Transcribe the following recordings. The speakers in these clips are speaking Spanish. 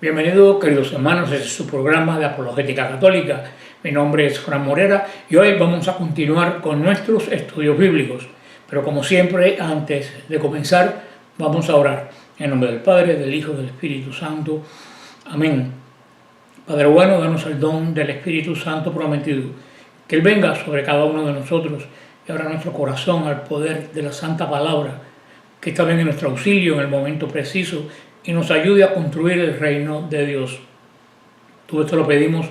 Bienvenidos, queridos hermanos, este es su programa de Apologética Católica. Mi nombre es Fran Morera y hoy vamos a continuar con nuestros estudios bíblicos. Pero como siempre, antes de comenzar, vamos a orar. En nombre del Padre, del Hijo y del Espíritu Santo. Amén. Padre bueno, danos el don del Espíritu Santo prometido. Que Él venga sobre cada uno de nosotros y abra nuestro corazón al poder de la Santa Palabra, que está bien en nuestro auxilio en el momento preciso y nos ayude a construir el reino de Dios. Todo esto lo pedimos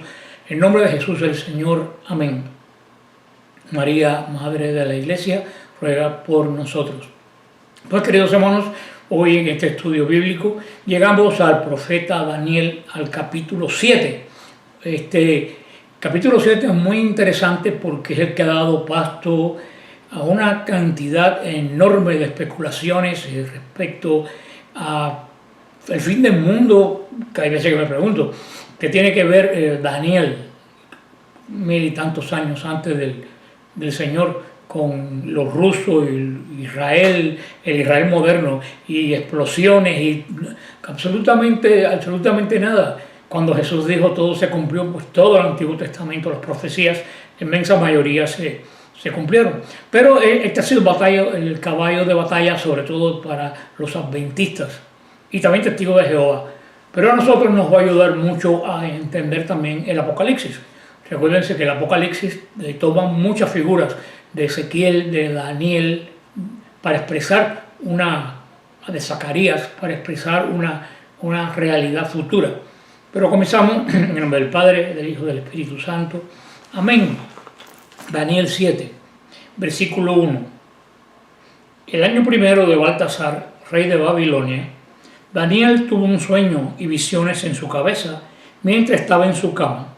en nombre de Jesús el Señor. Amén. María, Madre de la Iglesia, ruega por nosotros. Pues, queridos hermanos, hoy en este estudio bíblico llegamos al profeta Daniel, al capítulo 7. Este capítulo 7 es muy interesante porque es el que ha dado pasto a una cantidad enorme de especulaciones respecto a el fin del mundo, que hay veces que me pregunto, ¿qué tiene que ver Daniel, 1000 y tantos años antes del Señor, con los rusos y Israel, el Israel moderno, y explosiones, y absolutamente nada? Cuando Jesús dijo todo se cumplió, pues todo el Antiguo Testamento, las profecías, en inmensa mayoría se cumplieron. Pero este ha sido el caballo de batalla, sobre todo para los adventistas y también testigos de Jehová. Pero a nosotros nos va a ayudar mucho a entender también el Apocalipsis. Recuérdense que el Apocalipsis toma muchas figuras de Ezequiel, de Daniel, para expresar de Zacarías, para expresar una realidad futura. Pero comenzamos en el nombre del Padre, del Hijo y del Espíritu Santo. Amén. Daniel 7, versículo 1. El año primero de Baltasar, rey de Babilonia, Daniel tuvo un sueño y visiones en su cabeza mientras estaba en su cama.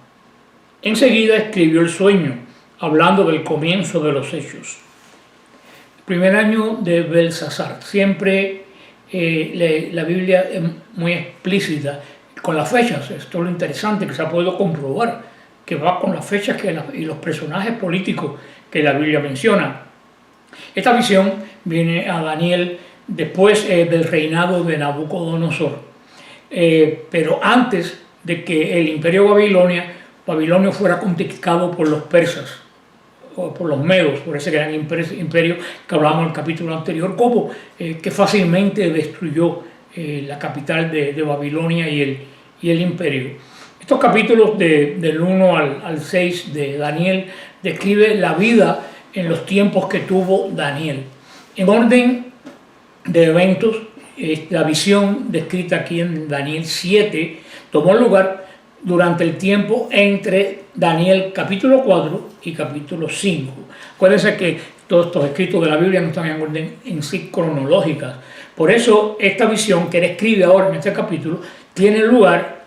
Enseguida escribió el sueño, hablando del comienzo de los hechos. El primer año de Belsasar. Siempre la Biblia es muy explícita con las fechas. Esto es lo interesante que se ha podido comprobar, que va con las fechas y los personajes políticos que la Biblia menciona. Esta visión viene a Daniel después del reinado de Nabucodonosor, pero antes de que el imperio Babilonia fuera conquistado por los persas, o por los medos, por ese gran imperio que hablábamos en el capítulo anterior, como que fácilmente destruyó la capital de Babilonia y el imperio. Estos capítulos del 1 al 6 de Daniel describe la vida en los tiempos que tuvo Daniel. En orden de eventos, la visión descrita aquí en Daniel 7 tomó lugar durante el tiempo entre Daniel capítulo 4 y capítulo 5. Acuérdense que todos estos escritos de la Biblia no están en orden en sí cronológicas. Por eso esta visión que él escribe ahora en este capítulo tiene lugar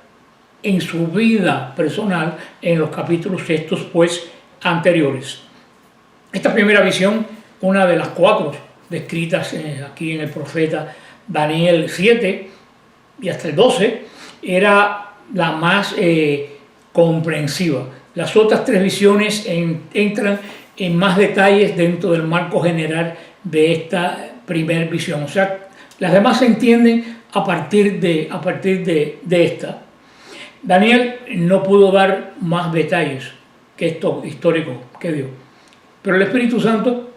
en su vida personal en los capítulos estos pues anteriores. Esta primera visión, una de las 4 descritas aquí en el profeta Daniel 7 y hasta el 12, era la más comprensiva. Las otras 3 visiones entran en más detalles dentro del marco general de esta primera visión. O sea, las demás se entienden a partir de esta. Daniel no pudo dar más detalles que esto histórico que dio, pero el Espíritu Santo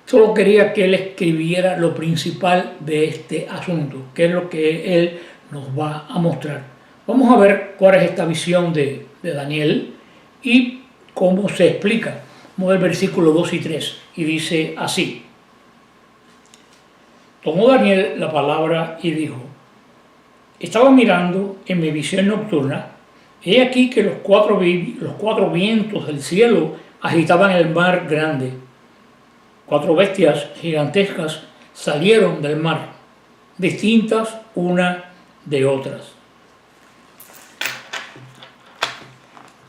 solo quería que él escribiera lo principal de este asunto, que es lo que él nos va a mostrar. Vamos a ver cuál es esta visión de Daniel y cómo se explica. Vamos al versículo 2 y 3, y dice así: Tomó Daniel la palabra y dijo: Estaba mirando en mi visión nocturna, he aquí que los cuatro vientos del cielo agitaban el mar grande. 4 bestias gigantescas salieron del mar, distintas una de otras.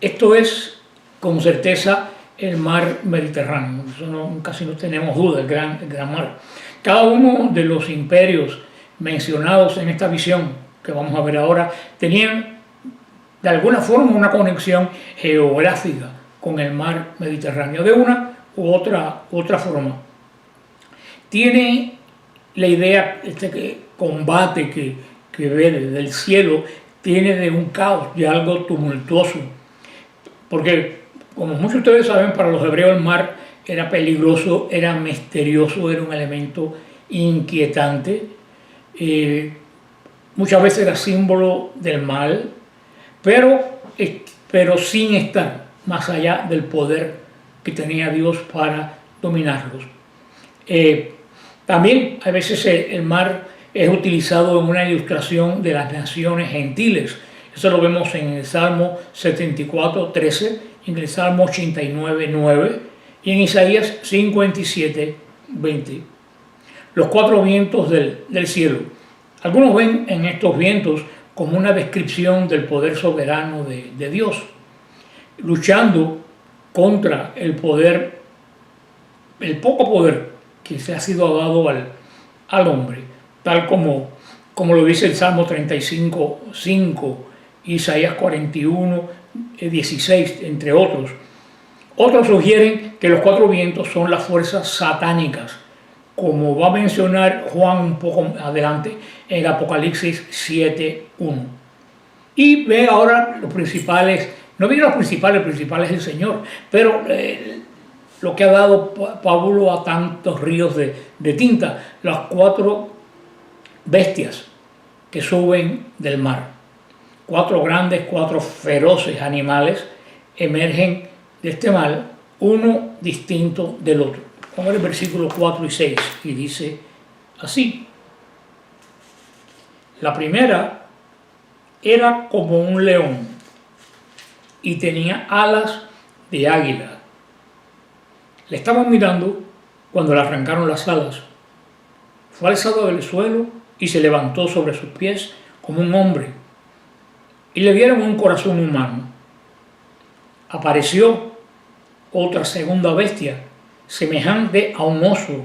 Esto es con certeza el mar Mediterráneo, eso casi no tenemos duda, el gran mar. Cada uno de los imperios mencionados en esta visión que vamos a ver ahora tenían de alguna forma una conexión geográfica con el mar Mediterráneo, de una u otra forma. Tiene la idea, este combate que ve desde el cielo, tiene de un caos, de algo tumultuoso. Porque, como muchos de ustedes saben, para los hebreos el mar era peligroso, era misterioso, era un elemento inquietante. Muchas veces era símbolo del mal, pero, pero sin estar más allá del poder que tenía Dios para dominarlos. También a veces el mar es utilizado en una ilustración de las naciones gentiles. Eso lo vemos en el Salmo 74:13, en el Salmo 89:9 y en Isaías 57:20. Los cuatro vientos del cielo. Algunos ven en estos vientos como una descripción del poder soberano de Dios, luchando contra el poder, el poco poder que se ha sido dado al hombre, tal como lo dice el Salmo 35:5, Isaías 41:16, entre otros. Otros sugieren que los cuatro vientos son las fuerzas satánicas, como va a mencionar Juan un poco adelante en Apocalipsis 7:1. Y ve ahora los principales, no digo los principales, el principal es el Señor, pero lo que ha dado Pablo a tantos ríos de tinta, las cuatro bestias que suben del mar. Cuatro grandes, cuatro feroces animales emergen de este mar, uno distinto del otro. Vamos al versículo 4 y 6 y dice así: la primera era como un león y tenía alas de águila. Le estaban mirando cuando le arrancaron las alas. Fue alzado del suelo y se levantó sobre sus pies como un hombre, y le dieron un corazón humano. Apareció otra segunda bestia, semejante a un oso.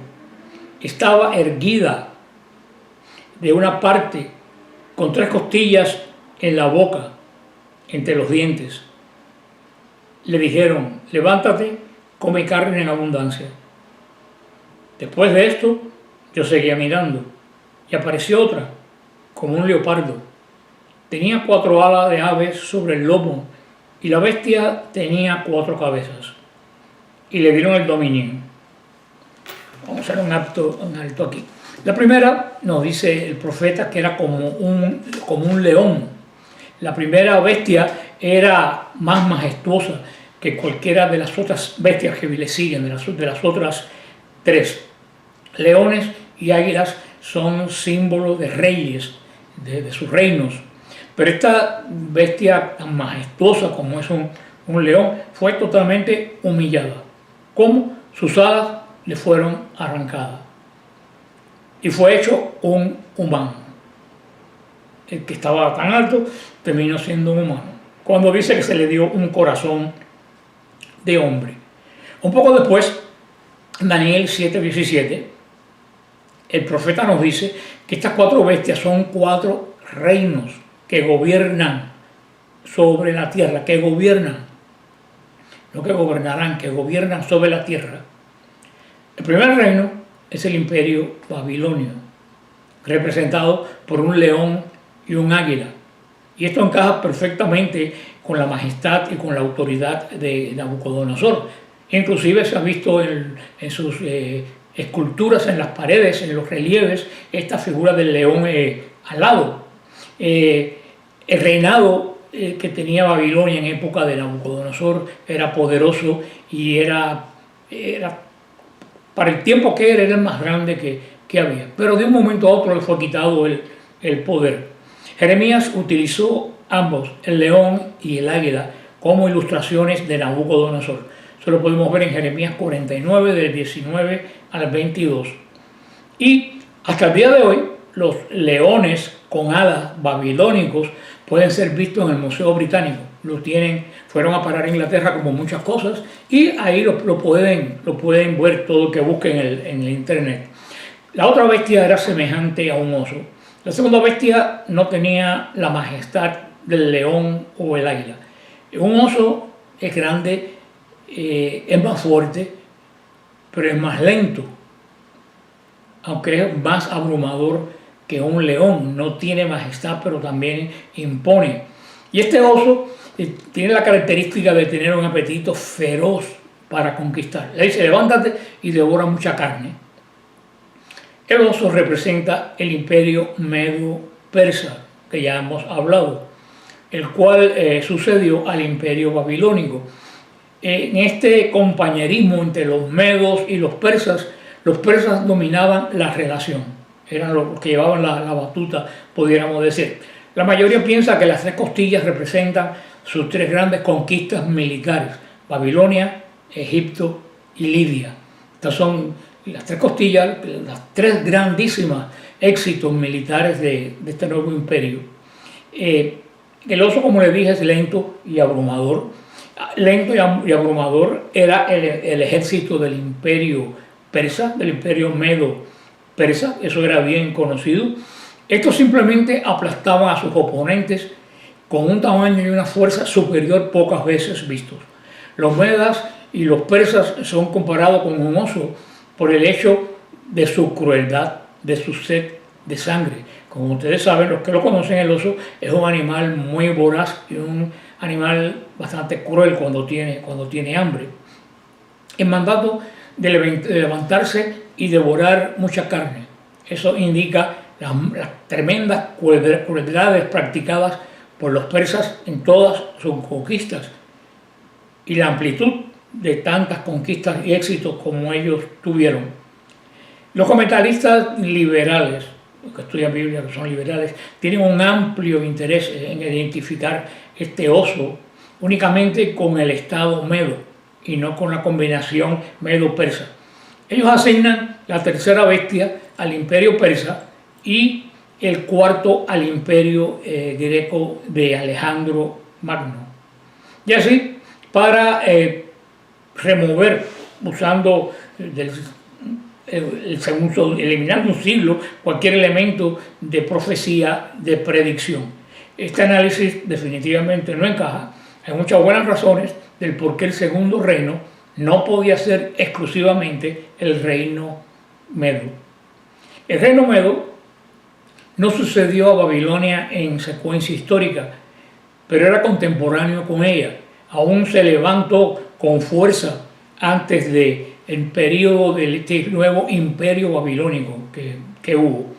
Estaba erguida de una parte, con tres costillas en la boca, entre los dientes. Le dijeron: levántate, come carne en abundancia. Después de esto, yo seguía mirando, y apareció otra, como un leopardo. Tenía cuatro alas de aves sobre el lomo, y la bestia tenía cuatro cabezas. Y le dieron el dominio. Vamos a hacer un alto aquí. La primera nos dice el profeta que era como un león. La primera bestia era más majestuosa que cualquiera de las otras bestias que le siguen, de las otras tres. Leones y águilas son símbolos de reyes, de sus reinos. Pero esta bestia tan majestuosa como es un león fue totalmente humillada. ¿Cómo? Sus alas le fueron arrancadas. Y fue hecho un humano. El que estaba tan alto terminó siendo un humano. Cuando dice que se le dio un corazón de hombre. Un poco después, Daniel 7:17, el profeta nos dice que estas cuatro bestias son cuatro reinos que gobiernan sobre la tierra, que gobiernan, no que gobernarán, que gobiernan sobre la tierra. El primer reino es el imperio babilonio, representado por un león y un águila. Y esto encaja perfectamente con la majestad y con la autoridad de Nabucodonosor. Inclusive se ha visto en sus esculturas en las paredes, en los relieves, esta figura del león alado. El reinado que tenía Babilonia en época de Nabucodonosor era poderoso y era para el tiempo que era el más grande que había. Pero de un momento a otro le fue quitado el poder. Jeremías utilizó ambos, el león y el águila, como ilustraciones de Nabucodonosor. Eso lo podemos ver en Jeremías 49, del 19 al 22. Y hasta el día de hoy, los leones con alas babilónicos pueden ser vistos en el Museo Británico. Fueron a parar a Inglaterra como muchas cosas y ahí lo pueden ver todo lo que busquen en el internet. La otra bestia era semejante a un oso. La segunda bestia no tenía la majestad del león o el águila. Un oso es grande, es más fuerte, pero es más lento, aunque es más abrumador que un león, no tiene majestad, pero también impone. Y este oso tiene la característica de tener un apetito feroz para conquistar. Le dice, levántate y devora mucha carne. El oso representa el imperio medo-persa, que ya hemos hablado, el cual sucedió al imperio babilónico. En este compañerismo entre los medos y los persas dominaban la relación, eran los que llevaban la batuta, pudiéramos decir. La mayoría piensa que las tres costillas representan sus tres grandes conquistas militares: Babilonia, Egipto y Lidia. Estas son las tres costillas, las tres grandísimas éxitos militares de este nuevo imperio. El oso, como les dije, es lento y abrumador. Lento y abrumador era el ejército del imperio persa, del imperio medo-persa, eso era bien conocido. Estos simplemente aplastaban a sus oponentes con un tamaño y una fuerza superior pocas veces vistos. Los medas y los persas son comparados con un oso por el hecho de su crueldad, de su sed de sangre. Como ustedes saben, los que lo conocen, el oso es un animal muy voraz y un animal bastante cruel cuando tiene hambre. El mandato de levantarse y devorar mucha carne, eso indica las tremendas crueldades practicadas por los persas en todas sus conquistas y la amplitud de tantas conquistas y éxitos como ellos tuvieron. Los comentaristas liberales, los que estudian Biblia, que son liberales, tienen un amplio interés en identificar este oso únicamente con el estado medo y no con la combinación medo-persa. Ellos asignan la tercera bestia al imperio persa y el cuarto al imperio greco de Alejandro Magno. Y así, para remover, usando eliminando un siglo, cualquier elemento de profecía, de predicción. Este análisis definitivamente no encaja. Hay muchas buenas razones del por qué el segundo reino no podía ser exclusivamente el reino medo. El reino medo no sucedió a Babilonia en secuencia histórica, pero era contemporáneo con ella. Aún se levantó con fuerza antes del periodo del nuevo imperio babilónico que hubo.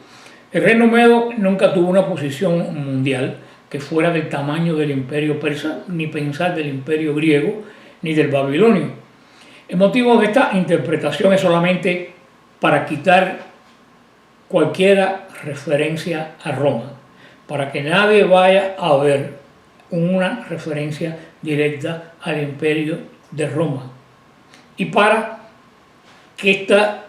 El reino medo nunca tuvo una posición mundial que fuera del tamaño del imperio persa, ni pensar del imperio griego, ni del babilonio. El motivo de esta interpretación es solamente para quitar cualquier referencia a Roma, para que nadie vaya a ver una referencia directa al imperio de Roma, y para que esta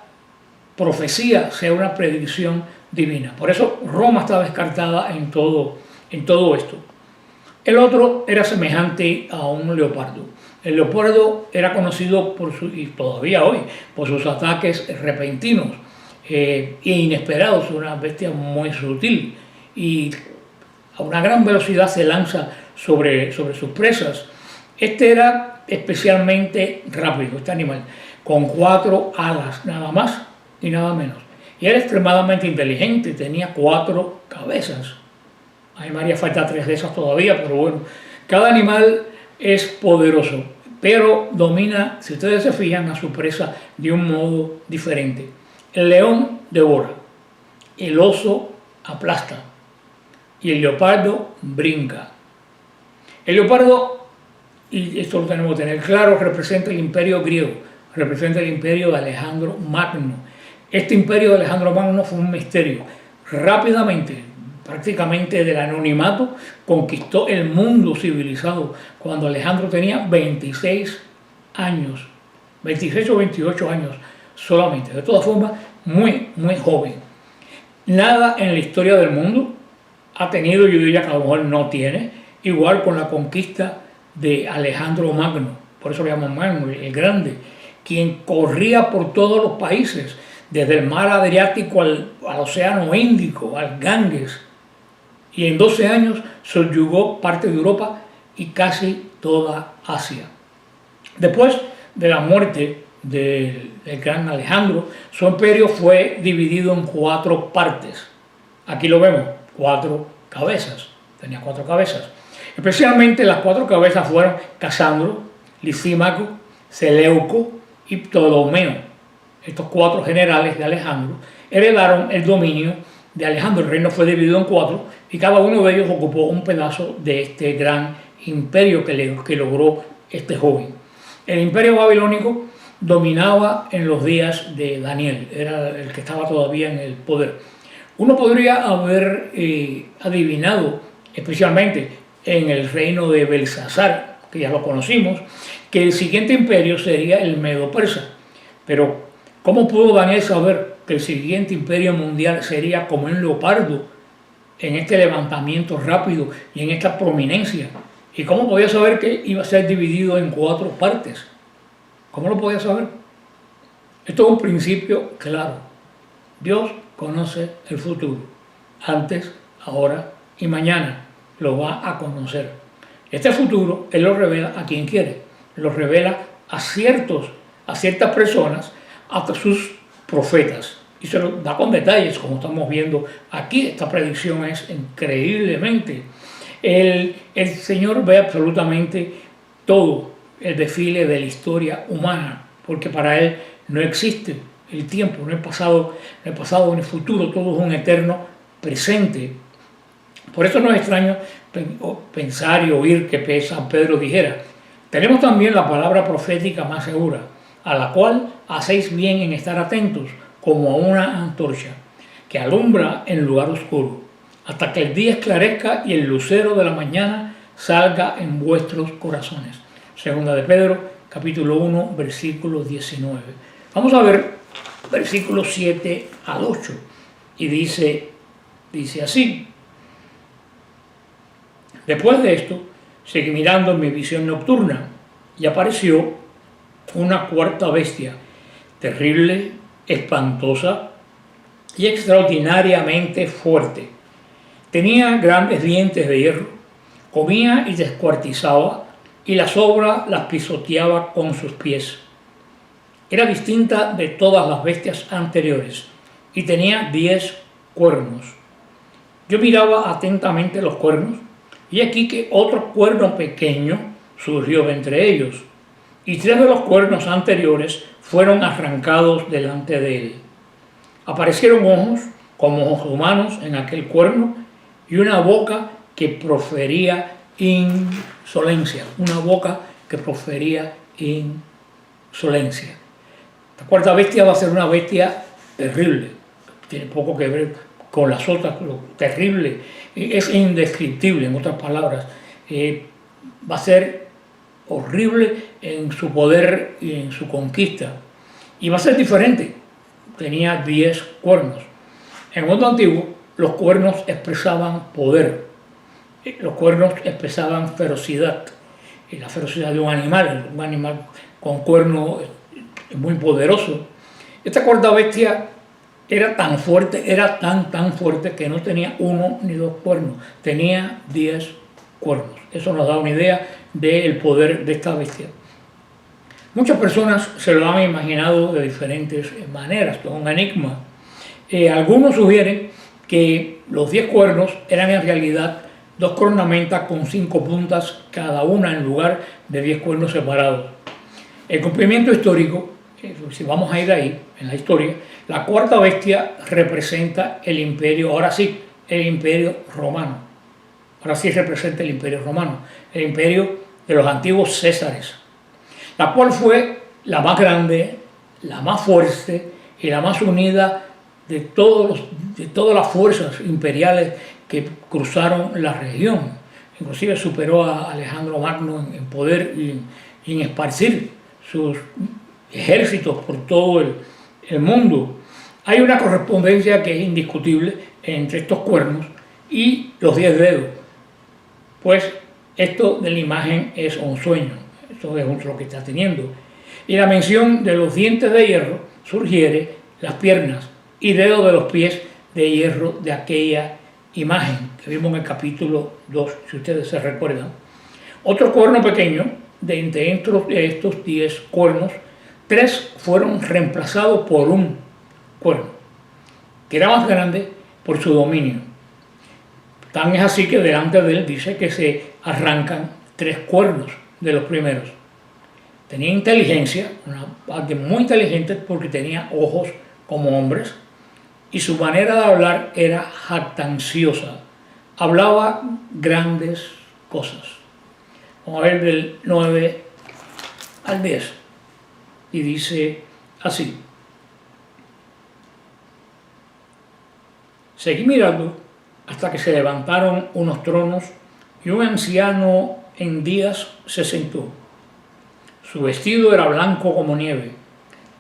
profecía sea una predicción divina. Por eso Roma está descartada en todo esto. El otro era semejante a un leopardo. El leopardo era conocido y todavía hoy, por sus ataques repentinos e inesperados. Una bestia muy sutil y a una gran velocidad se lanza sobre sus presas. Este era especialmente rápido, este animal, con 4 alas, nada más y nada menos. Y era extremadamente inteligente, tenía 4 cabezas. A mí me haría falta 3 de esas todavía, pero bueno, cada animal es poderoso, pero domina, si ustedes se fijan, a su presa de un modo diferente. El león devora, el oso aplasta y el leopardo brinca. El leopardo, y esto lo tenemos que tener claro, representa el imperio griego, representa el imperio de Alejandro Magno. Este imperio de Alejandro Magno fue un misterio. Rápidamente, prácticamente del anonimato, conquistó el mundo civilizado cuando Alejandro tenía 26 años, 26 o 28 años solamente. De todas formas, muy joven. Nada en la historia del mundo ha tenido, yo diría que a lo mejor no tiene, igual con la conquista de Alejandro Magno. Por eso lo llaman Magno, el Grande, quien corría por todos los países, desde el mar Adriático al Océano Índico, al Ganges. Y en 12 años subyugó parte de Europa y casi toda Asia. Después de la muerte del gran Alejandro, su imperio fue dividido en 4 partes. Aquí lo vemos, 4 cabezas, tenía 4 cabezas. Especialmente las 4 cabezas fueron Casandro, Lisímaco, Seleuco y Ptolomeo. Estos 4 generales de Alejandro heredaron el dominio de Alejandro. El reino fue dividido en 4 y cada uno de ellos ocupó un pedazo de este gran imperio que logró este joven. El imperio babilónico dominaba en los días de Daniel, era el que estaba todavía en el poder. Uno podría haber adivinado, especialmente en el reino de Belsasar, que ya lo conocimos, que el siguiente imperio sería el Medo-Persa. Pero, ¿cómo pudo Daniel saber que el siguiente imperio mundial sería como un leopardo en este levantamiento rápido y en esta prominencia? ¿Y cómo podía saber que iba a ser dividido en 4 partes? ¿Cómo lo podía saber? Esto es un principio claro. Dios conoce el futuro, antes, ahora y mañana lo va a conocer. Este futuro Él lo revela a quien quiere, lo revela a ciertas personas, hasta sus profetas, y se lo da con detalles, como estamos viendo aquí. Esta predicción es increíblemente. El Señor ve absolutamente todo el desfile de la historia humana, porque para Él no existe el tiempo, no hay pasado ni futuro, todo es un eterno presente. Por eso no es extraño pensar y oír que San Pedro dijera: tenemos también la palabra profética más segura, a la cual hacéis bien en estar atentos, como a una antorcha que alumbra en lugar oscuro, hasta que el día esclarezca y el lucero de la mañana salga en vuestros corazones. Segunda de Pedro, capítulo 1, versículo 19. Vamos a ver versículos 7 al 8. Y dice así: después de esto, seguí mirando en mi visión nocturna, y apareció una 4ª bestia, terrible, espantosa y extraordinariamente fuerte. Tenía grandes dientes de hierro, comía y descuartizaba, y las sobras las pisoteaba con sus pies. Era distinta de todas las bestias anteriores, y tenía 10 cuernos. Yo miraba atentamente los cuernos, y aquí que otro cuerno pequeño surgió de entre ellos, y 3 de los cuernos anteriores fueron arrancados delante de él. Aparecieron ojos como ojos humanos en aquel cuerno, y una boca que profería insolencia. Una boca que profería insolencia. La 4ª bestia va a ser una bestia terrible. Tiene poco que ver con las otras. Lo terrible es indescriptible, en otras palabras. Va a ser horrible en su poder y en su conquista. Y va a ser diferente. Tenía 10 cuernos. En el mundo antiguo, los cuernos expresaban poder. Los cuernos expresaban ferocidad. La ferocidad de un animal con cuernos muy poderoso. Esta 4ª bestia era tan fuerte, era tan fuerte, que no tenía 1 ni 2 cuernos, tenía 10 cuernos. Eso nos da una idea del poder de esta bestia. Muchas personas se lo han imaginado de diferentes maneras, es un enigma. Algunos sugieren que los 10 cuernos eran en realidad 2 cornamentas con 5 puntas cada una, en lugar de 10 cuernos separados. El cumplimiento histórico, si vamos a ir ahí, en la historia, la 4ª bestia representa el imperio, ahora sí, el imperio romano. Ahora sí representa el imperio romano, el imperio de los antiguos Césares, la cual fue la más grande, la más fuerte y la más unida de todas las fuerzas imperiales que cruzaron la región. Inclusive superó a Alejandro Magno en poder y en esparcir sus ejércitos por todo el mundo. Hay una correspondencia que es indiscutible entre estos cuernos y los 10 dedos, pues esto de la imagen es un sueño, esto es lo que está teniendo. Y la mención de los dientes de hierro sugiere las piernas y dedos de los pies de hierro de aquella imagen que vimos en el capítulo 2, si ustedes se recuerdan. Otro cuerno pequeño, de entre estos 10 cuernos, 3 fueron reemplazados por un cuerno, que era más grande, por su dominio. Tan es así que delante de él dice que se arrancan 3 cuernos de los primeros. Tenía inteligencia, alguien muy inteligente porque tenía ojos como hombres, y su manera de hablar era jactanciosa. Hablaba grandes cosas. Vamos a ver del 9 al 10. Y dice así: seguí mirando hasta que se levantaron unos tronos y un anciano en días se sentó. Su vestido era blanco como nieve,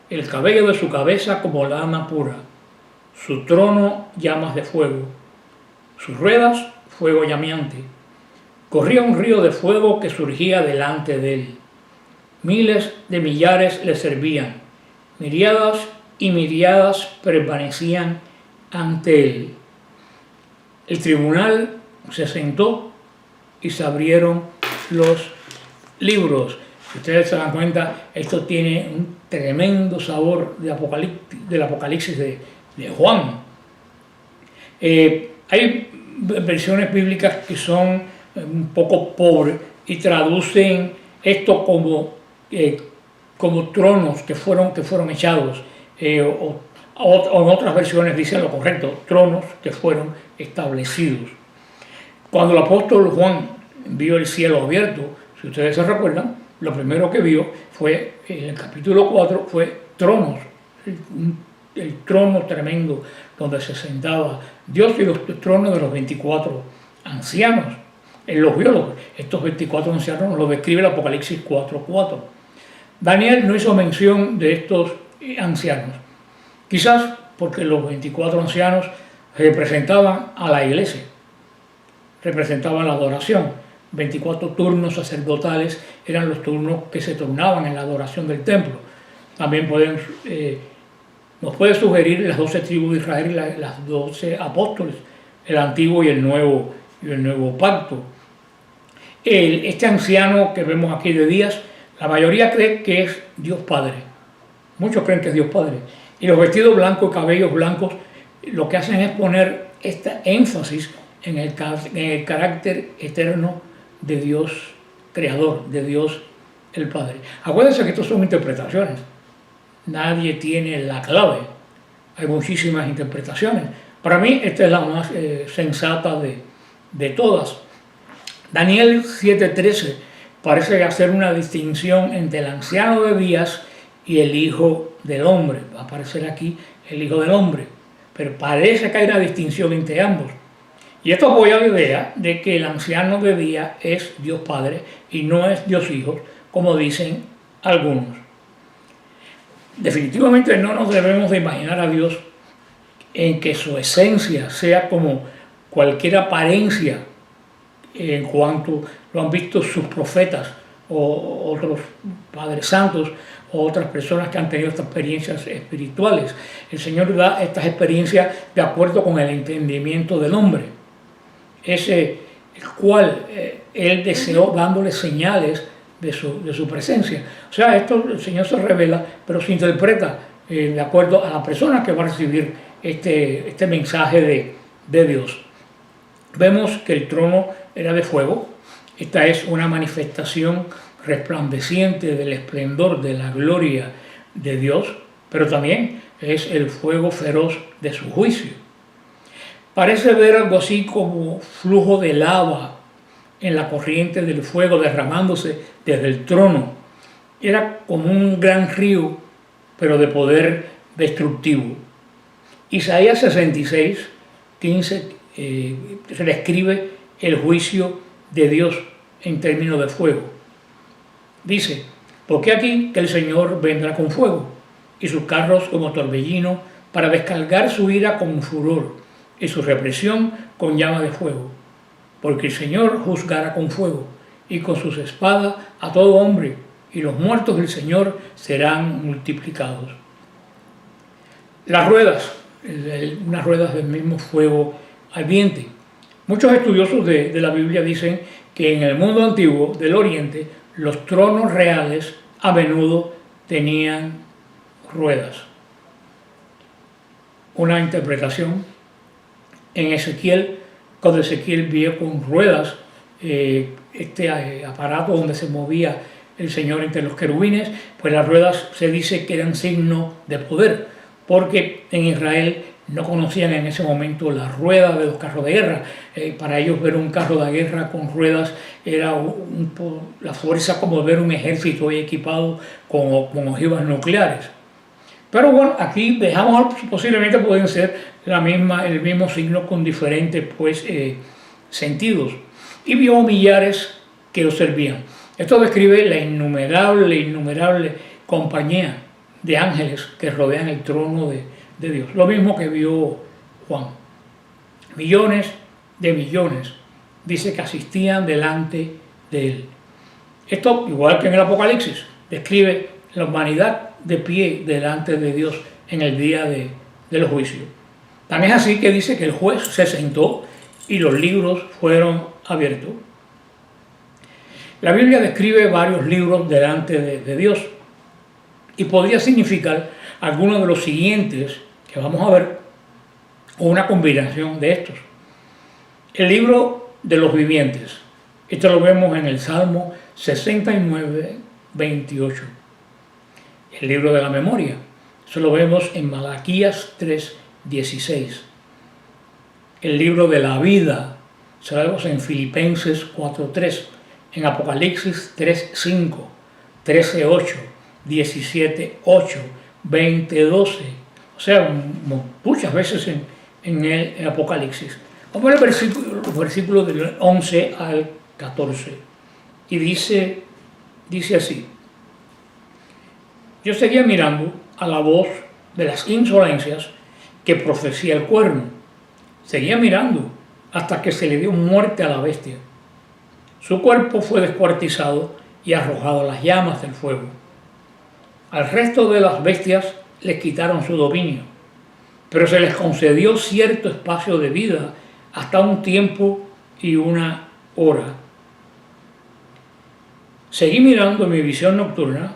el cabello de su cabeza como lana pura, su trono llamas de fuego, sus ruedas fuego llameante. Corría un río de fuego que surgía delante de él. Miles de millares le servían, miriadas y miriadas permanecían ante él. El tribunal se sentó y se abrieron los libros. Si ustedes se dan cuenta, esto tiene un tremendo sabor del Apocalipsis de Juan. Hay versiones bíblicas que son un poco pobres y traducen esto como tronos que fueron echados, o en otras versiones dicen lo correcto, tronos que fueron establecidos. Cuando el apóstol Juan vio el cielo abierto, si ustedes se recuerdan, lo primero que vio fue, en el capítulo 4, fue tronos, el trono tremendo donde se sentaba Dios y los tronos de los 24 ancianos. Él los vio, estos 24 ancianos nos lo describe el Apocalipsis 4:4. Daniel no hizo mención de estos ancianos, quizás porque los 24 ancianos representaban a la iglesia, representaban la adoración. 24 turnos sacerdotales eran los turnos que se turnaban en la adoración del templo. También nos puede sugerir las 12 tribus de Israel y las 12 apóstoles, el antiguo y el nuevo pacto. Este anciano que vemos aquí de días, la mayoría cree que es Dios Padre. Muchos creen que es Dios Padre. Y los vestidos blancos y cabellos blancos lo que hacen es poner este énfasis en el carácter eterno de Dios creador, de Dios el Padre. Acuérdense que estos son interpretaciones. Nadie tiene la clave. Hay muchísimas interpretaciones. Para mí esta es la más sensata de todas. Daniel 7:13 parece hacer una distinción entre el anciano de días y el Hijo del Hombre. Va a aparecer aquí el Hijo del Hombre, pero parece que hay una distinción entre ambos. Y esto apoya la idea de que el anciano de día es Dios Padre y no es Dios Hijo, como dicen algunos. Definitivamente no nos debemos de imaginar a Dios en que su esencia sea como cualquier apariencia en cuanto lo han visto sus profetas o otros padres santos o otras personas que han tenido estas experiencias espirituales. El Señor da estas experiencias de acuerdo con el entendimiento del hombre, ese el cual Él deseó dándole señales de su presencia. O sea, esto el Señor se revela, pero se interpreta de acuerdo a la persona que va a recibir este mensaje de Dios. Vemos que el trono era de fuego. Esta es una manifestación resplandeciente del esplendor de la gloria de Dios, pero también es el fuego feroz de su juicio. Parece ver algo así como flujo de lava en la corriente del fuego derramándose desde el trono. Era como un gran río, pero de poder destructivo. Isaías 66:15 describe el juicio de Dios en términos de fuego. Dice: porque aquí que el Señor vendrá con fuego y sus carros como torbellino para descargar su ira con furor y su represión con llama de fuego. Porque el Señor juzgará con fuego y con sus espadas a todo hombre, y los muertos del Señor serán multiplicados. Las ruedas, unas ruedas del mismo fuego ardiente. Muchos estudiosos de la Biblia dicen que en el mundo antiguo del Oriente los tronos reales a menudo tenían ruedas. Una interpretación en Ezequiel, cuando Ezequiel vio con ruedas este aparato donde se movía el Señor entre los querubines, pues las ruedas se dice que eran signo de poder, porque en Israel no conocían en ese momento las ruedas de los carros de guerra. Para ellos ver un carro de guerra con ruedas era la fuerza como ver un ejército equipado con ojivas nucleares. Pero bueno, aquí dejamos, posiblemente pueden ser el mismo signo con diferentes sentidos. Y vio millares que lo servían. Esto describe la innumerable compañía de ángeles que rodean el trono de Dios. Lo mismo que vio Juan. Millones de millones, dice que asistían delante de él. Esto, igual que en el Apocalipsis, describe la humanidad de pie delante de Dios en el día del juicio. Tan es así que dice que el juez se sentó y los libros fueron abiertos. La Biblia describe varios libros delante de Dios y podría significar algunos de los siguientes que vamos a ver o una combinación de estos. El libro de los vivientes. Esto lo vemos en el Salmo 69, 28. El libro de la memoria. Eso lo vemos en Malaquías 3, 16. El libro de la vida. Eso lo vemos en Filipenses 4, 3. En Apocalipsis 3, 5. 13, 8. 17, 8. 20, 12. O sea, muchas veces en el Apocalipsis. Vamos a ver el versículo del 11 al 14. Y dice así. Yo seguía mirando a la voz de las insolencias que profecía el cuerno. Seguía mirando hasta que se le dio muerte a la bestia. Su cuerpo fue descuartizado y arrojado a las llamas del fuego. Al resto de las bestias les quitaron su dominio, pero se les concedió cierto espacio de vida hasta un tiempo y una hora. Seguí mirando mi visión nocturna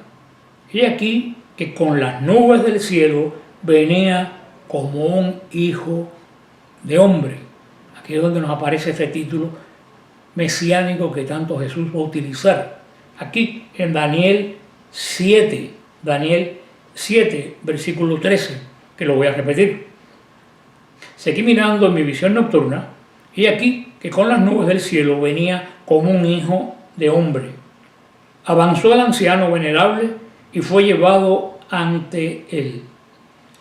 y aquí que con las nubes del cielo venía como un hijo de hombre. Aquí es donde nos aparece este título mesiánico que tanto Jesús va a utilizar. Aquí en Daniel 7, versículo 13, que lo voy a repetir. Seguí mirando en mi visión nocturna y aquí que con las nubes del cielo venía como un hijo de hombre. Avanzó el anciano venerable y fue llevado ante él.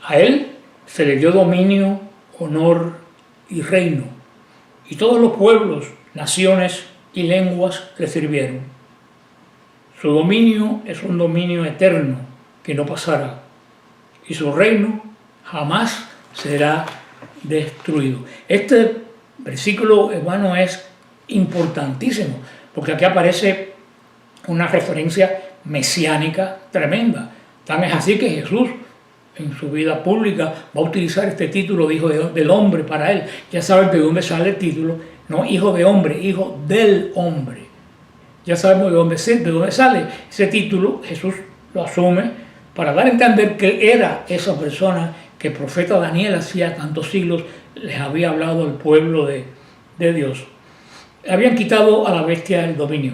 A él se le dio dominio, honor y reino, y todos los pueblos, naciones y lenguas le sirvieron. Su dominio es un dominio eterno que no pasará, y su reino jamás será destruido. Este versículo, hermano, es importantísimo, porque aquí aparece una referencia mesiánica tremenda. Tan es así que Jesús en su vida pública va a utilizar este título de hijo del hombre para él. Ya saben de dónde sale el título, no hijo de hombre, hijo del hombre. Ya sabemos de dónde sale ese título. Jesús lo asume para dar a entender que era esa persona que el profeta Daniel hacía tantos siglos les había hablado al pueblo de Dios. Habían quitado a la bestia el dominio.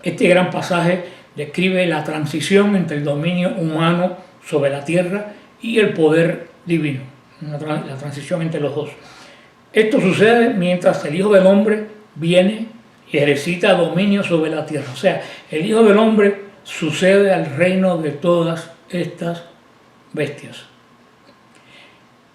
Este gran pasaje describe la transición entre el dominio humano sobre la tierra y el poder divino, la transición entre los dos. Esto sucede mientras el Hijo del Hombre viene y ejercita dominio sobre la tierra. O sea, el Hijo del Hombre sucede al reino de todas estas bestias.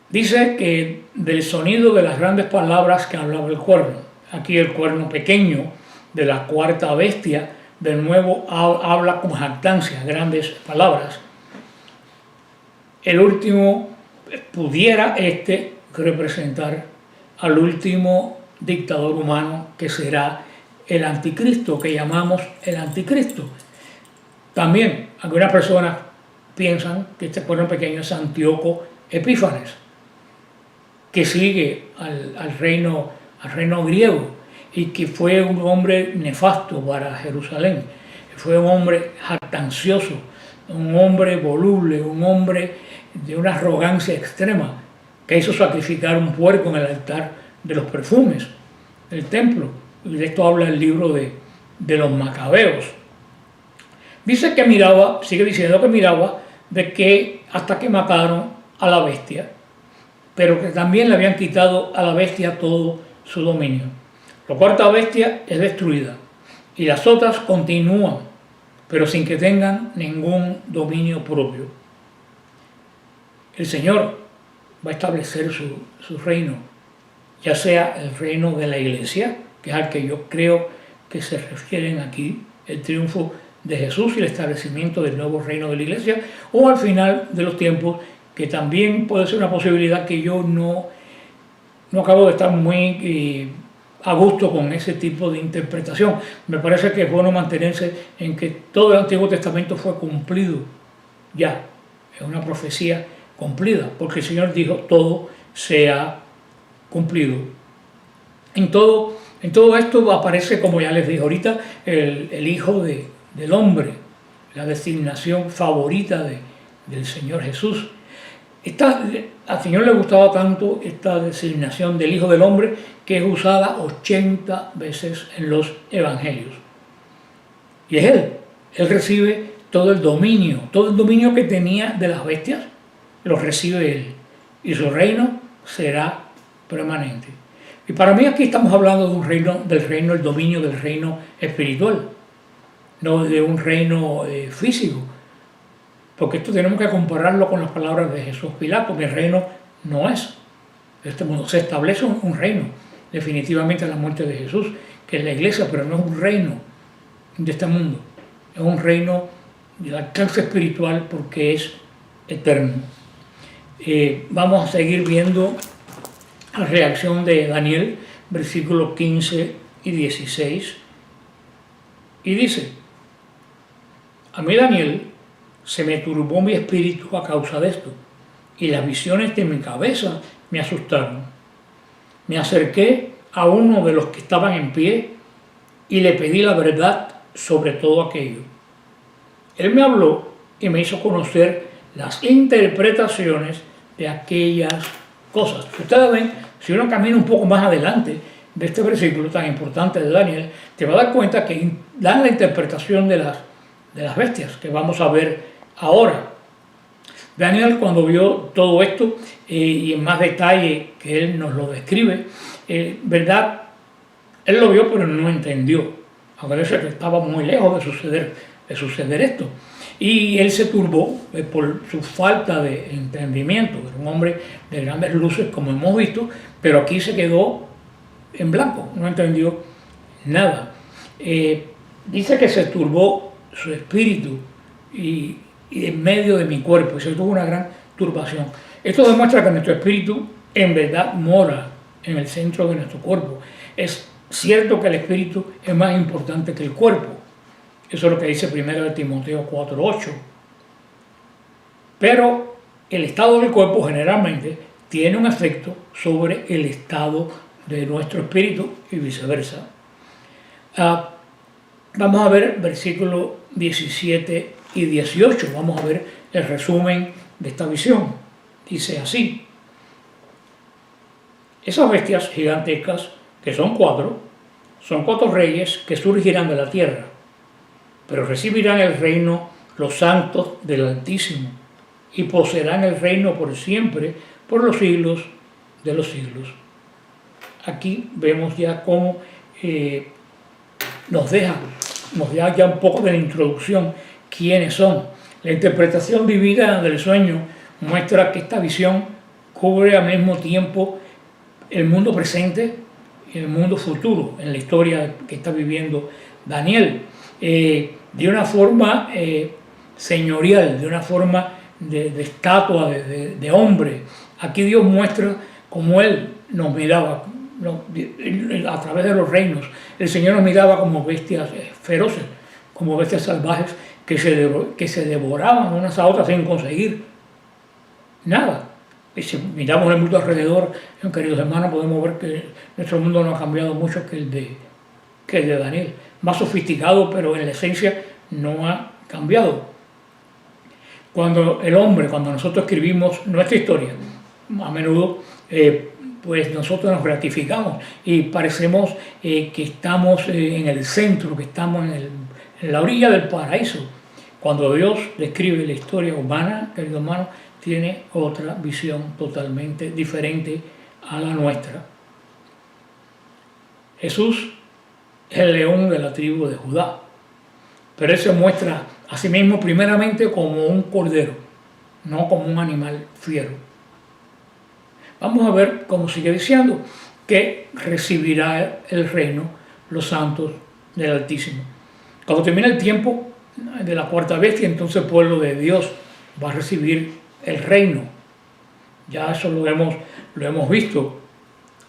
Dice que del sonido de las grandes palabras que hablaba el cuerno, aquí el cuerno pequeño de la cuarta bestia, de nuevo habla con jactancia, grandes palabras. El último pudiera representar al último dictador humano, que será el anticristo, que llamamos el anticristo. También algunas personas piensan que este cuerno pequeño es Antíoco Epífanes, que sigue al reino griego y que fue un hombre nefasto para Jerusalén. Fue un hombre jactancioso, un hombre voluble, un hombre de una arrogancia extrema, que hizo sacrificar un puerco en el altar de los perfumes del templo. Y de esto habla el libro de los Macabeos. Dice que miraba, sigue diciendo que miraba, de que hasta que mataron a la bestia, pero que también le habían quitado a la bestia todo su dominio. La cuarta bestia es destruida y las otras continúan, pero sin que tengan ningún dominio propio. El Señor va a establecer su reino, ya sea el reino de la iglesia, que es al que yo creo que se refieren aquí, el triunfo de Jesús y el establecimiento del nuevo reino de la iglesia, o al final de los tiempos, que también puede ser una posibilidad que yo no acabo de estar muy a gusto con ese tipo de interpretación. Me parece que es bueno mantenerse en que todo el Antiguo Testamento fue cumplido ya, es una profecía cumplida, porque el Señor dijo todo se ha cumplido. En todo esto aparece, como ya les dije ahorita, el Hijo del Hombre, la designación favorita del Señor Jesús. Al Señor le gustaba tanto esta designación del Hijo del Hombre que es usada 80 veces en los Evangelios. Y es Él recibe todo el dominio que tenía de las bestias, lo recibe Él. Y su reino será permanente. Y para mí aquí estamos hablando de un reino, el dominio del reino espiritual, no de un reino físico. Porque esto tenemos que compararlo con las palabras de Jesús Pilato, que el reino no es de este mundo. Se establece un reino, definitivamente a la muerte de Jesús, que es la iglesia, pero no es un reino de este mundo. Es un reino de alcance espiritual porque es eterno. Vamos a seguir viendo la reacción de Daniel, versículos 15 y 16. Y dice: a mí, Daniel, se me turbó mi espíritu a causa de esto, y las visiones de mi cabeza me asustaron. Me acerqué a uno de los que estaban en pie y le pedí la verdad sobre todo aquello. Él me habló y me hizo conocer las interpretaciones de aquellas cosas. Ustedes ven, si uno camina un poco más adelante de este versículo tan importante de Daniel, te va a dar cuenta que dan la interpretación de las bestias, que vamos a ver ahora. Daniel, cuando vio todo esto y en más detalle que él nos lo describe, verdad, él lo vio pero no entendió. A veces estaba muy lejos de suceder esto. Y él se turbó por su falta de entendimiento. Era un hombre de grandes luces, como hemos visto, pero aquí se quedó en blanco, no entendió nada. Dice que se turbó su espíritu y en medio de mi cuerpo, y se tuvo una gran turbación. Esto demuestra que nuestro espíritu en verdad mora en el centro de nuestro cuerpo. Es cierto que el espíritu es más importante que el cuerpo. Eso es lo que dice 1 Timoteo 4:8. Pero el estado del cuerpo generalmente tiene un efecto sobre el estado de nuestro espíritu y viceversa. Vamos a ver versículos 17 y 18. Vamos a ver el resumen de esta visión. Dice así: esas bestias gigantescas, que son cuatro reyes que surgirán de la tierra, pero recibirán el reino los santos del Altísimo y poseerán el reino por siempre, por los siglos de los siglos. Aquí vemos ya cómo nos deja ya un poco de la introducción quiénes son. La interpretación divina del sueño muestra que esta visión cubre al mismo tiempo el mundo presente y el mundo futuro en la historia que está viviendo Daniel. De una forma señorial, de una forma de estatua, de hombre. Aquí Dios muestra cómo Él nos miraba a través de los reinos. El Señor nos miraba como bestias feroces, como bestias salvajes que se devoraban unas a otras sin conseguir nada. Y si miramos el mundo alrededor, queridos hermanos, podemos ver que nuestro mundo no ha cambiado mucho que el de Daniel. Más sofisticado, pero en la esencia no ha cambiado. Cuando nosotros escribimos nuestra historia, a menudo pues nosotros nos gratificamos y parecemos que estamos en el centro, que estamos en la orilla del paraíso. Cuando Dios describe la historia humana, querido hermano, tiene otra visión totalmente diferente a la nuestra. Jesús es el león de la tribu de Judá, pero Él se muestra a sí mismo primeramente como un cordero, no como un animal fiero. Vamos a ver cómo sigue diciendo que recibirá el reino los santos del Altísimo. Cuando termine el tiempo de la cuarta bestia, entonces el pueblo de Dios va a recibir el reino. Ya eso lo hemos visto.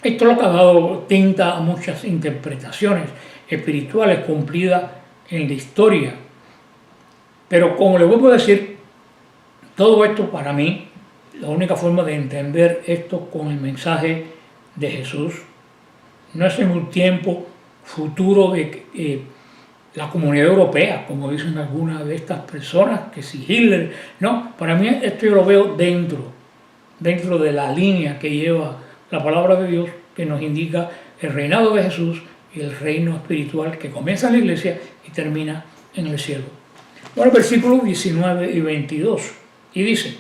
Esto es lo que ha dado tinta a muchas interpretaciones espirituales cumplidas en la historia. Pero como les vuelvo a decir, todo esto para mí, la única forma de entender esto con el mensaje de Jesús, no es en un tiempo futuro de la comunidad europea, como dicen algunas de estas personas, que si Hitler, no, para mí esto yo lo veo dentro de la línea que lleva la palabra de Dios, que nos indica el reinado de Jesús y el reino espiritual que comienza en la iglesia y termina en el cielo. Bueno, versículos 19 y 22, y dice: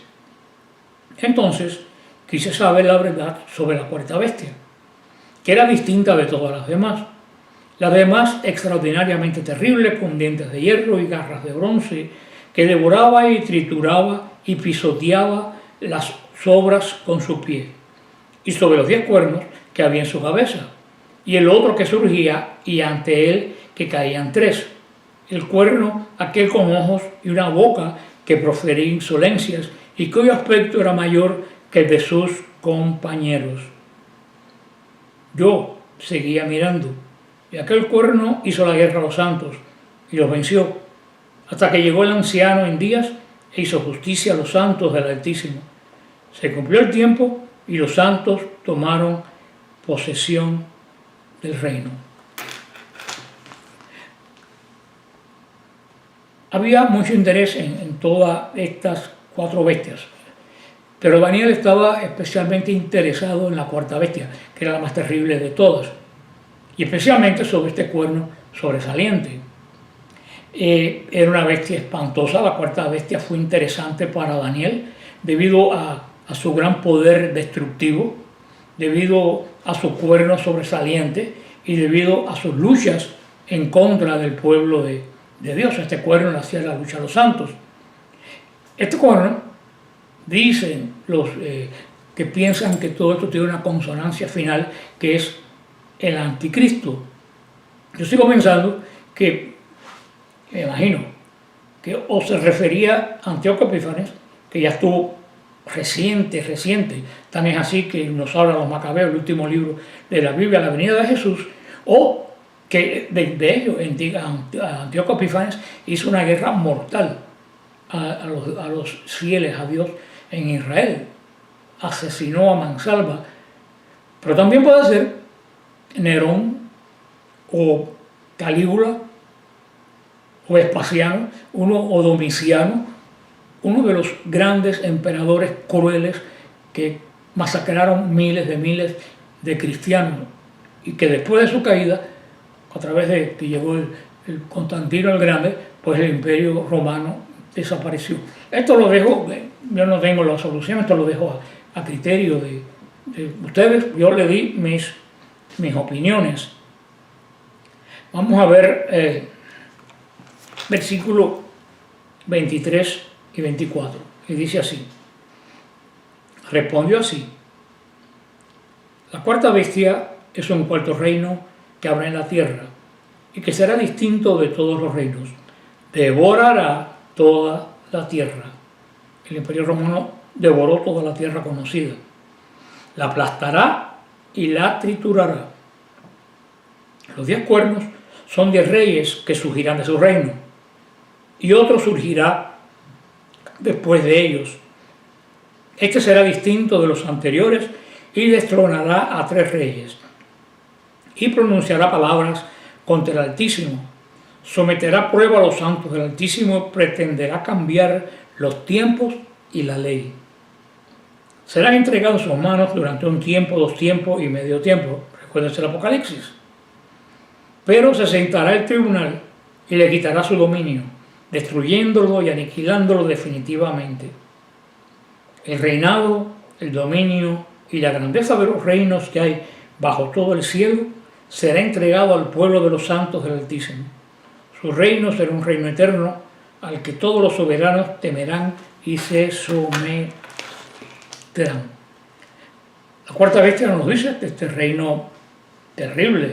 entonces quise saber la verdad sobre la cuarta bestia, que era distinta de todas las demás extraordinariamente terrible, con dientes de hierro y garras de bronce, que devoraba y trituraba y pisoteaba las sobras con su pie, y sobre los 10 cuernos que había en su cabeza, y el otro que surgía, y ante él que caían 3, el cuerno aquel con ojos y una boca que profería insolencias, y cuyo aspecto era mayor que el de sus compañeros. Yo seguía mirando, y aquel cuerno hizo la guerra a los santos, y los venció, hasta que llegó el anciano en días, e hizo justicia a los santos del Altísimo. Se cumplió el tiempo, y los santos tomaron posesión del reino. Había mucho interés en todas estas 4 bestias, pero Daniel estaba especialmente interesado en la cuarta bestia, que era la más terrible de todas, y especialmente sobre este cuerno sobresaliente. Era una bestia espantosa. La cuarta bestia fue interesante para Daniel debido a su gran poder destructivo, debido a su cuerno sobresaliente y debido a sus luchas en contra del pueblo de Dios. Este cuerno le hacía la lucha a los santos. Este cuerno, dicen los que piensan que todo esto tiene una consonancia final, que es el anticristo. Yo sigo pensando que, me imagino, que o se refería a Antíoco Epífanes, que ya estuvo reciente, tan es así que nos habla los Macabeos, el último libro de la Biblia, la venida de Jesús, o que de ellos, Antíoco Epífanes hizo una guerra mortal a los fieles a Dios en Israel, asesinó a mansalva. Pero también puede ser Nerón o Calígula o Vespasiano, o Domiciano, uno de los grandes emperadores crueles que masacraron miles de cristianos, y que después de su caída, a través de que llegó el Constantino el Grande, pues el imperio romano desapareció. Esto lo dejo, yo no tengo la solución, esto lo dejo a criterio de ustedes. Yo le di mis opiniones. Vamos a ver versículo 23 y 24, y dice así: respondió así: la cuarta bestia es un cuarto reino que habrá en la tierra, y que será distinto de todos los reinos. Devorará toda la tierra. El imperio romano devoró toda la tierra conocida. La aplastará y la triturará. Los 10 cuernos son 10 reyes que surgirán de su reino, y otro surgirá después de ellos. Este será distinto de los anteriores y destronará a 3 reyes, y pronunciará palabras contra el Altísimo. Someterá a prueba a los santos del Altísimo, pretenderá cambiar los tiempos y la ley. serán entregados en sus manos durante un tiempo, 2 tiempos y medio tiempo. Recuérdense el Apocalipsis. Pero se sentará el tribunal y le quitará su dominio, destruyéndolo y aniquilándolo definitivamente. El reinado, el dominio y la grandeza de los reinos que hay bajo todo el cielo será entregado al pueblo de los santos del Altísimo. Su reino será un reino eterno al que todos los soberanos temerán y se someterán. La cuarta bestia nos dice que este reino terrible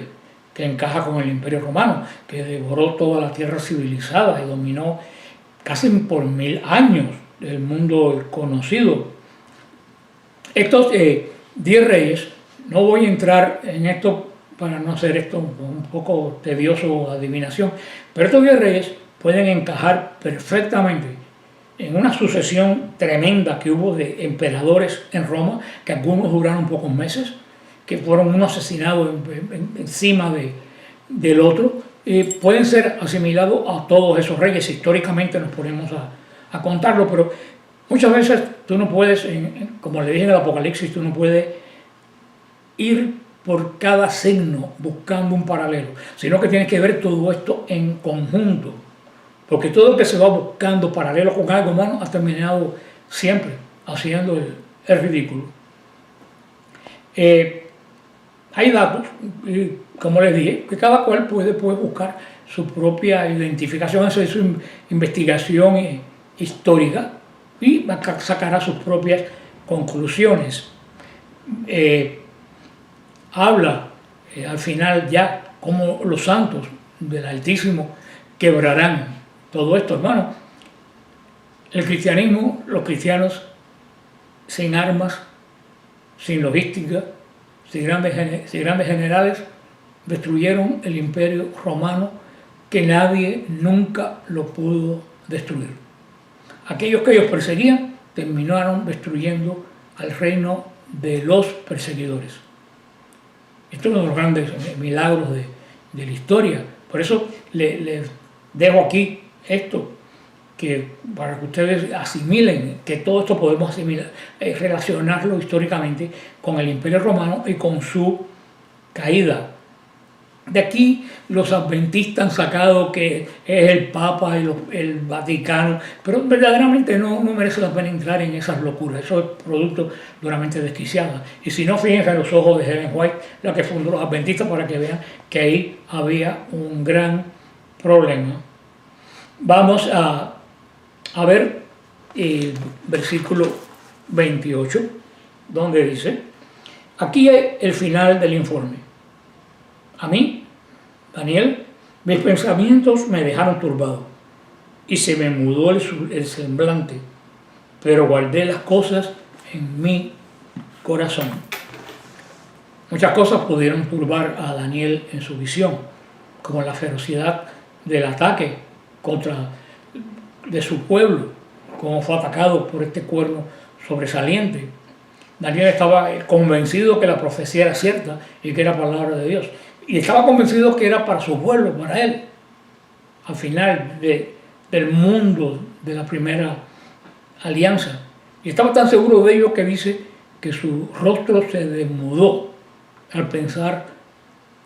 que encaja con el Imperio Romano, que devoró toda la tierra civilizada y dominó casi por 1000 años el mundo conocido. Estos 10 reyes, no voy a entrar en esto para no hacer esto un poco tedioso adivinación, pero estos 10 reyes pueden encajar perfectamente en una sucesión tremenda que hubo de emperadores en Roma, que algunos duraron pocos meses, que fueron uno asesinado encima del otro, pueden ser asimilados a todos esos reyes. Históricamente nos ponemos a contarlo, pero muchas veces tú no puedes, como le dije en el Apocalipsis, tú no puedes ir por cada signo buscando un paralelo, sino que tienes que ver todo esto en conjunto, porque todo lo que se va buscando paralelo con algo humano ha terminado siempre haciendo el ridículo. Hay datos, como les dije, que cada cual puede buscar su propia identificación, hacer su investigación histórica y sacará sus propias conclusiones. Habla al final ya cómo los santos del Altísimo quebrarán todo esto, hermano. El cristianismo, los cristianos sin armas, sin logística, sin grandes generales, destruyeron el Imperio Romano, que nadie nunca lo pudo destruir. Aquellos que ellos perseguían terminaron destruyendo al reino de los perseguidores. Esto es uno de los grandes milagros de la historia. Por eso les dejo aquí esto, que para que ustedes asimilen que todo esto podemos asimilar, relacionarlo históricamente con el Imperio Romano y con su caída. De aquí los adventistas han sacado que es el Papa y el Vaticano, pero verdaderamente no merece la pena entrar en esas locuras. Eso es producto duramente desquiciado. Y si no, fíjense en los ojos de Ellen White, la que fundó los adventistas, para que vean que ahí había un gran problema. Vamos a ver el versículo 28, donde dice: aquí es el final del informe. A mí, Daniel, mis pensamientos me dejaron turbado y se me mudó el semblante, pero guardé las cosas en mi corazón. Muchas cosas pudieron turbar a Daniel en su visión, como la ferocidad del ataque de su pueblo, como fue atacado por este cuerno sobresaliente. Daniel estaba convencido que la profecía era cierta y que era palabra de Dios. Y estaba convencido que era para su pueblo, para él. Al final del mundo de la primera alianza. Y estaba tan seguro de ello que dice que su rostro se desmudó al pensar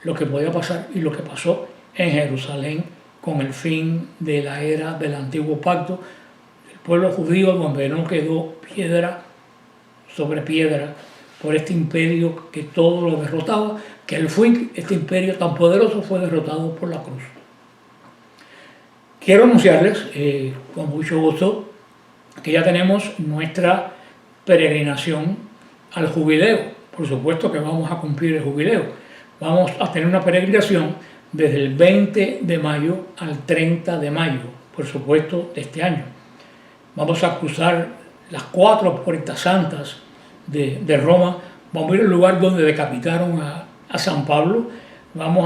lo que podía pasar y lo que pasó en Jerusalén con el fin de la era del antiguo pacto. El pueblo judío, donde no quedó piedra sobre piedra por este imperio que todo lo derrotaba, que este imperio tan poderoso fue derrotado por la cruz. Quiero anunciarles con mucho gusto que ya tenemos nuestra peregrinación al jubileo. Por supuesto que vamos a cumplir el jubileo. Vamos a tener una peregrinación desde el 20 de mayo al 30 de mayo, por supuesto, de este año. Vamos a cruzar las 4 puertas santas de Roma. Vamos a ir al lugar donde decapitaron a San Pablo. Vamos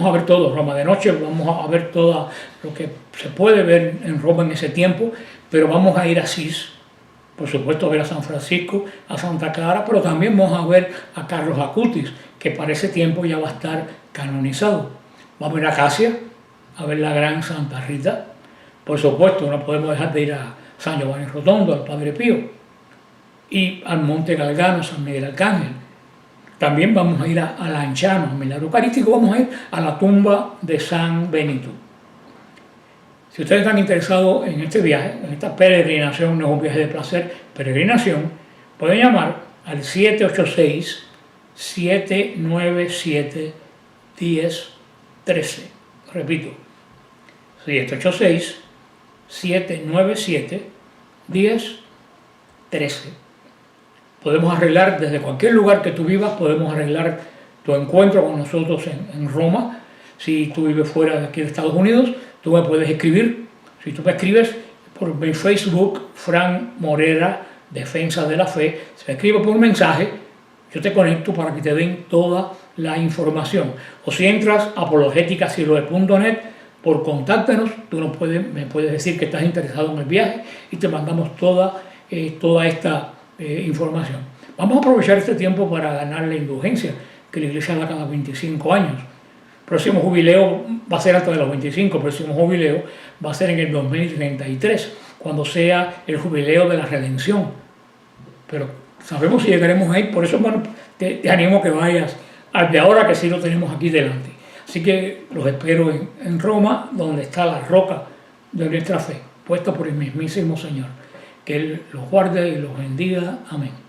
a ver todo Roma de noche, vamos a ver todo lo que se puede ver en Roma en ese tiempo, pero vamos a ir a Asís, por supuesto a ver a San Francisco, a Santa Clara, pero también vamos a ver a Carlos Acutis, que para ese tiempo ya va a estar canonizado. Vamos a ir a Casia, a ver la gran Santa Rita. Por supuesto, no podemos dejar de ir a San Giovanni Rotondo, al Padre Pío. y al Monte Galgano, San Miguel Arcángel. También vamos a ir a Lanchano, al Milagro Eucarístico, vamos a ir a la tumba de San Benito. Si ustedes están interesados en este viaje, en esta peregrinación, no es un viaje de placer, peregrinación, pueden llamar al 786-797-1013. Repito, 786-797-1013. Podemos arreglar desde cualquier lugar que tú vivas, podemos arreglar tu encuentro con nosotros en Roma. Si tú vives fuera de aquí de Estados Unidos, tú me puedes escribir. Si tú me escribes por mi Facebook, Fran Morera, Defensa de la Fe, se me escribe por un mensaje, yo te conecto para que te den toda la información. O si entras a apologéticasiloe.net, por contáctanos, tú me puedes decir que estás interesado en el viaje y te mandamos toda esta información. Vamos a aprovechar este tiempo para ganar la indulgencia que la Iglesia da cada 25 años. El próximo jubileo va a ser hasta de los 25, el próximo jubileo va a ser en el 2033, cuando sea el jubileo de la redención. Pero sabemos si llegaremos ahí, por eso bueno, te animo a que vayas al de ahora, que sí lo tenemos aquí delante. Así que los espero en Roma, donde está la roca de nuestra fe, puesta por el mismísimo Señor. Que Él los guarde y los bendiga. Amén.